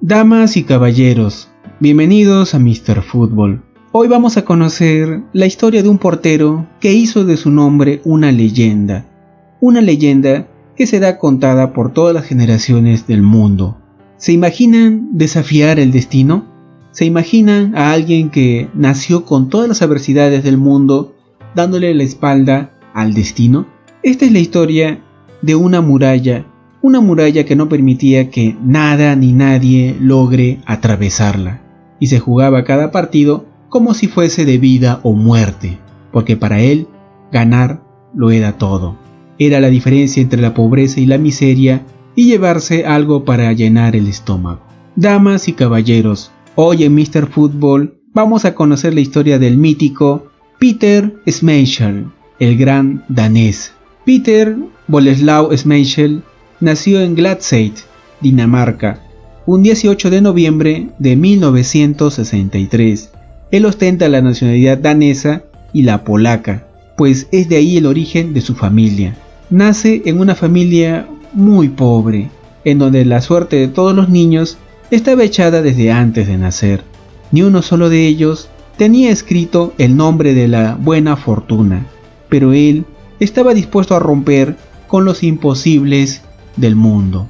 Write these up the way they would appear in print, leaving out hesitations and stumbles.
Damas y caballeros, bienvenidos a Mr. Fútbol. Hoy vamos a conocer la historia de un portero que hizo de su nombre una leyenda que será contada por todas las generaciones del mundo. ¿Se imaginan desafiar el destino? ¿Se imaginan a alguien que nació con todas las adversidades del mundo, dándole la espalda al destino? Esta es la historia de una muralla que no permitía que nada ni nadie logre atravesarla, y se jugaba cada partido como si fuese de vida o muerte, porque para él ganar lo era todo. Era la diferencia entre la pobreza y la miseria y llevarse algo para llenar el estómago. Damas y caballeros, hoy en Mr. Fútbol vamos a conocer la historia del mítico Peter Schmeichel, el gran danés. Peter Boleslav Schmeichel nació en Gladsaxe, Dinamarca, un 18 de noviembre de 1963. Él ostenta la nacionalidad danesa y la polaca, pues es de ahí el origen de su familia. Nace en una familia muy pobre, en donde la suerte de todos los niños estaba echada desde antes de nacer. Ni uno solo de ellos tenía escrito el nombre de la buena fortuna, pero él estaba dispuesto a romper con los imposibles del mundo.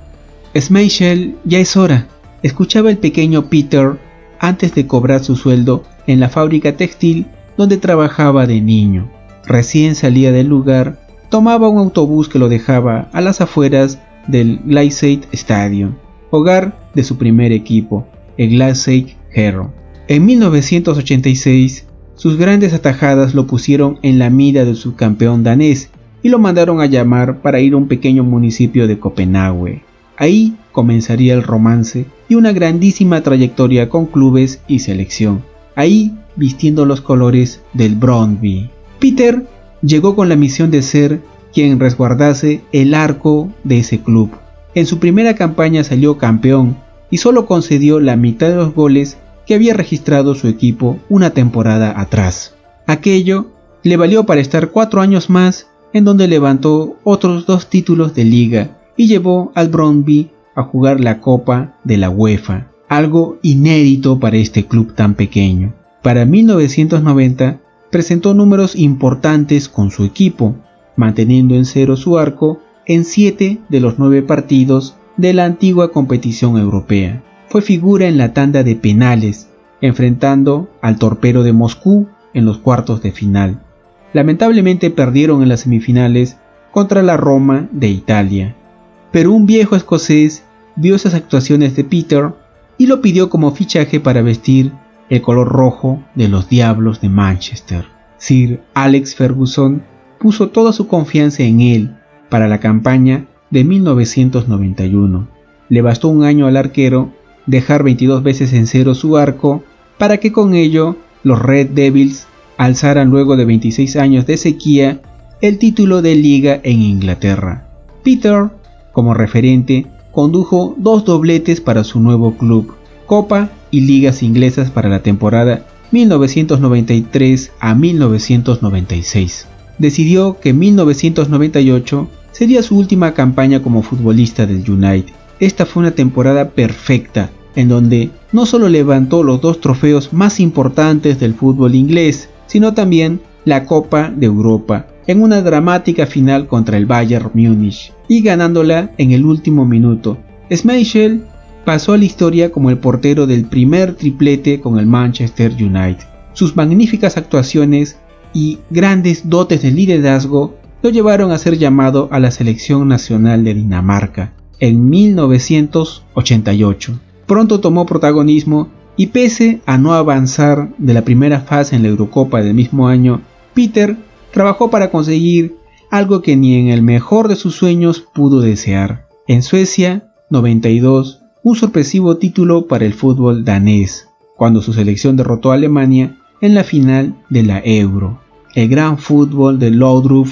Schmeichel, ya es hora, escuchaba el pequeño Peter antes de cobrar su sueldo en la fábrica textil donde trabajaba de niño. Recién salía del lugar, tomaba un autobús que lo dejaba a las afueras del Gladsaxe Stadium, hogar de su primer equipo, el Gladsaxe Herro. En 1986, sus grandes atajadas lo pusieron en la mira del subcampeón danés y lo mandaron a llamar para ir a un pequeño municipio de Copenhague. Ahí comenzaría el romance y una grandísima trayectoria con clubes y selección, ahí vistiendo los colores del Brøndby. Peter llegó con la misión de ser quien resguardase el arco de ese club. En su primera campaña salió campeón y solo concedió la mitad de los goles que había registrado su equipo una temporada atrás. Aquello le valió para estar 4 años más, en donde levantó otros 2 títulos de liga y llevó al Brøndby a jugar la Copa de la UEFA, algo inédito para este club tan pequeño. Para 1990 presentó números importantes con su equipo, manteniendo en cero su arco en 7 de los 9 partidos de la antigua competición europea. Fue figura en la tanda de penales, enfrentando al Torpedo de Moscú en los cuartos de final. Lamentablemente perdieron en las semifinales contra la Roma de Italia, pero un viejo escocés vio esas actuaciones de Peter y lo pidió como fichaje para vestir el color rojo de los Diablos de Manchester. Sir Alex Ferguson puso toda su confianza en él para la campaña de 1991. Le bastó un año al arquero dejar 22 veces en cero su arco para que con ello los Red Devils alzaran luego de 26 años de sequía el título de liga en Inglaterra. Peter, como referente, condujo 2 dobletes para su nuevo club, Copa y ligas inglesas para la temporada 1993 a 1996. Decidió que 1998 sería su última campaña como futbolista del United. Esta fue una temporada perfecta, en donde no solo levantó los 2 trofeos más importantes del fútbol inglés, sino también la Copa de Europa, en una dramática final contra el Bayern Múnich, y ganándola en el último minuto. Schmeichel pasó a la historia como el portero del primer triplete con el Manchester United. Sus magníficas actuaciones y grandes dotes de liderazgo lo llevaron a ser llamado a la selección nacional de Dinamarca en 1988. Pronto tomó protagonismo y pese a no avanzar de la primera fase en la Eurocopa del mismo año, Peter trabajó para conseguir algo que ni en el mejor de sus sueños pudo desear. En Suecia 92, un sorpresivo título para el fútbol danés, cuando su selección derrotó a Alemania en la final de la Euro. El gran fútbol de Laudrup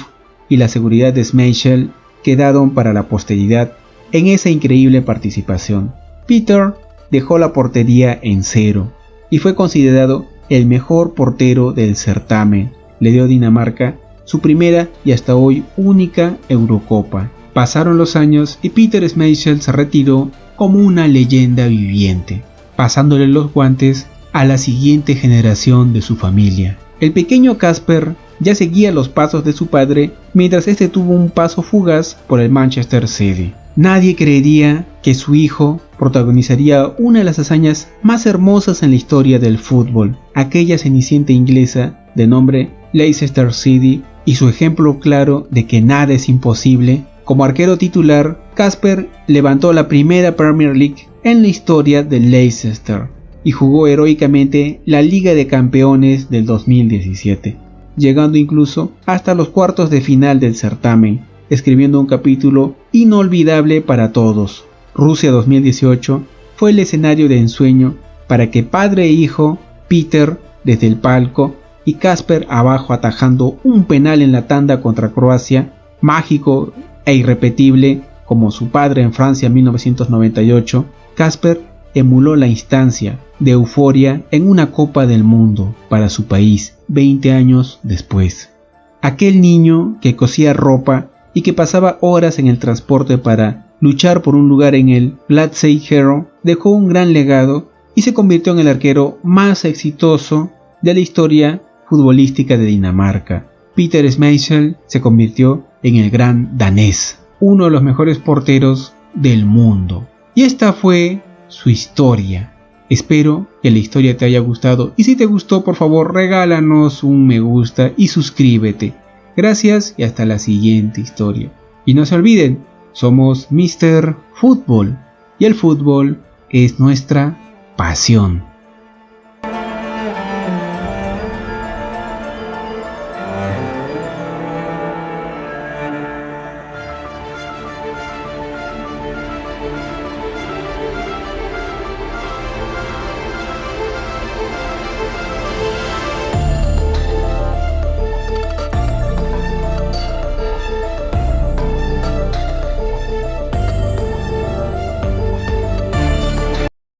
y la seguridad de Schmeichel quedaron para la posteridad en esa increíble participación. Peter dejó la portería en cero y fue considerado el mejor portero del certamen. Le dio a Dinamarca su primera y hasta hoy única Eurocopa. Pasaron los años y Peter Schmeichel se retiró como una leyenda viviente, pasándole los guantes a la siguiente generación de su familia. El pequeño Kasper ya seguía los pasos de su padre mientras este tuvo un paso fugaz por el Manchester City. Nadie creería que su hijo protagonizaría una de las hazañas más hermosas en la historia del fútbol, aquella cenicienta inglesa de nombre Leicester City, y su ejemplo claro de que nada es imposible. Como arquero titular, Kasper levantó la primera Premier League en la historia de Leicester y jugó heroicamente la Liga de Campeones del 2017, llegando incluso hasta los cuartos de final del certamen, escribiendo un capítulo inolvidable para todos. Rusia 2018 fue el escenario de ensueño para que padre e hijo, Peter desde el palco y Kasper abajo atajando un penal en la tanda contra Croacia, mágico e irrepetible como su padre en Francia en 1998, Kasper emuló la instancia de euforia en una Copa del Mundo para su país 20 años después. Aquel niño que cosía ropa y que pasaba horas en el transporte para luchar por un lugar en el Bladsey Hero dejó un gran legado y se convirtió en el arquero más exitoso de la historia futbolística de Dinamarca. Peter Schmeichel se convirtió en el gran danés, uno de los mejores porteros del mundo. Y esta fue su historia. Espero que la historia te haya gustado y si te gustó, por favor regálanos un me gusta y suscríbete. Gracias y hasta la siguiente historia. Y no se olviden, somos Mr. Fútbol y el fútbol es nuestra pasión.